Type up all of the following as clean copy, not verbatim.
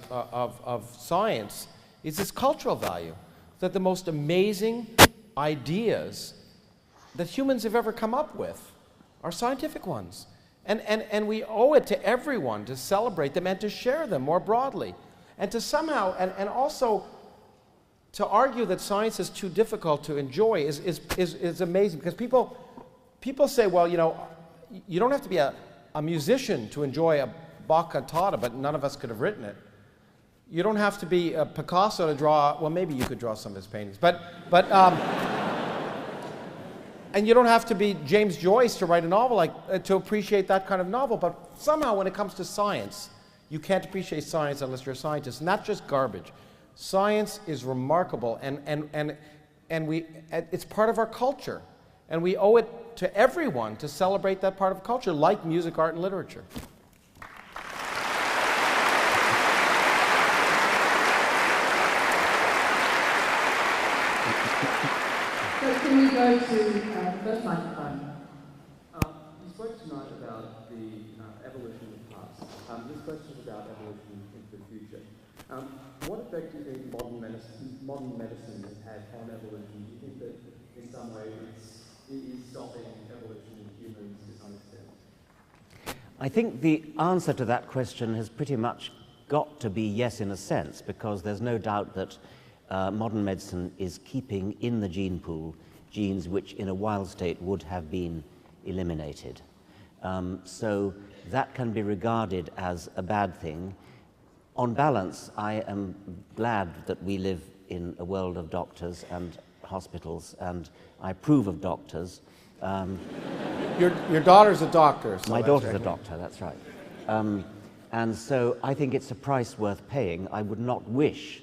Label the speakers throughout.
Speaker 1: of science is its cultural value, that the most amazing ideas that humans have ever come up with are scientific ones. And we owe it to everyone to celebrate them and to share them more broadly. And to somehow, and also to argue that science is too difficult to enjoy is amazing, because people say, well, you know, you don't have to be a musician to enjoy a Bach cantata, but none of us could have written it. You don't have to be a Picasso to draw, well, maybe you could draw some of his paintings, and you don't have to be James Joyce to write a novel, to appreciate that kind of novel. But somehow when it comes to science, you can't appreciate science unless you're a scientist. Not just garbage. Science is remarkable, and it's part of our culture. And we owe it to everyone to celebrate that part of culture, like music, art, and literature.
Speaker 2: So can we go to the first microphone?
Speaker 3: You spoke tonight about the evolution of the past. This question is about evolution into the future. What effect do you think modern medicine has had on evolution? Do you think that in some way it is stopping evolution in humans to some extent?
Speaker 4: I think the answer to that question has pretty much got to be yes in a sense, because there's no doubt that modern medicine is keeping in the gene pool genes which in a wild state would have been eliminated. So that can be regarded as a bad thing. On balance, I am glad that we live in a world of doctors and hospitals, and I approve of doctors.
Speaker 1: Your daughter's a doctor. So
Speaker 4: my daughter's a doctor, that's right. And so I think it's a price worth paying. I would not wish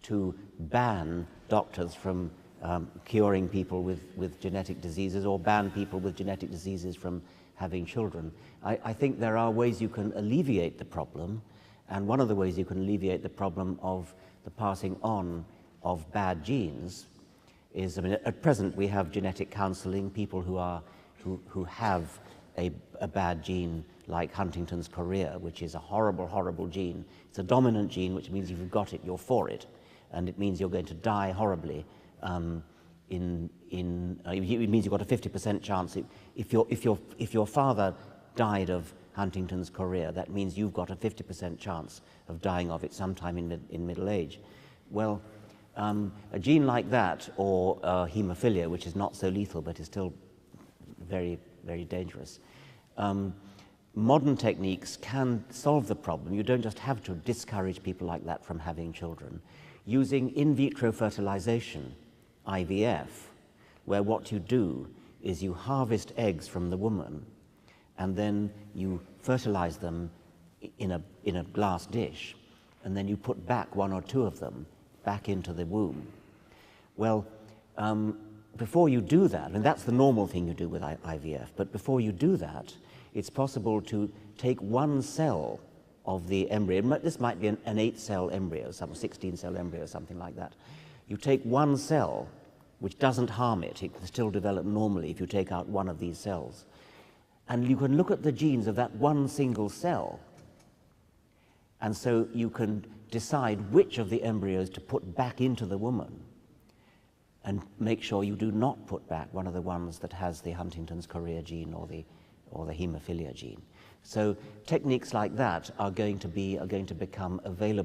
Speaker 4: to ban doctors from curing people with genetic diseases, or ban people with genetic diseases from having children. I think there are ways you can alleviate the problem, and one of the ways you can alleviate the problem of the passing on of bad genes is, I mean, at present we have genetic counseling. People who have a bad gene like Huntington's chorea, which is a horrible, horrible gene. It's a dominant gene, which means if you've got it, you're for it. And it means you're going to die horribly. It means you've got a 50% chance. If your father died of Huntington's chorea, that means you've got a 50% chance of dying of it sometime in middle age. Well, a gene like that, or hemophilia, which is not so lethal but is still very, very dangerous, modern techniques can solve the problem. You don't just have to discourage people like that from having children. Using in vitro fertilization, IVF, where what you do is you harvest eggs from the woman and then you fertilize them in a glass dish, and then you put back one or two of them back into the womb. Well, before you do that, and that's the normal thing you do with IVF, but before you do that, it's possible to take one cell of the embryo. This might be an 8-cell embryo, some 16-cell embryo, something like that. You take one cell, which doesn't harm it. It can still develop normally if you take out one of these cells. And you can look at the genes of that one single cell, and so you can decide which of the embryos to put back into the woman, and make sure you do not put back one of the ones that has the Huntington's chorea gene or the hemophilia gene. So techniques like that are going to become available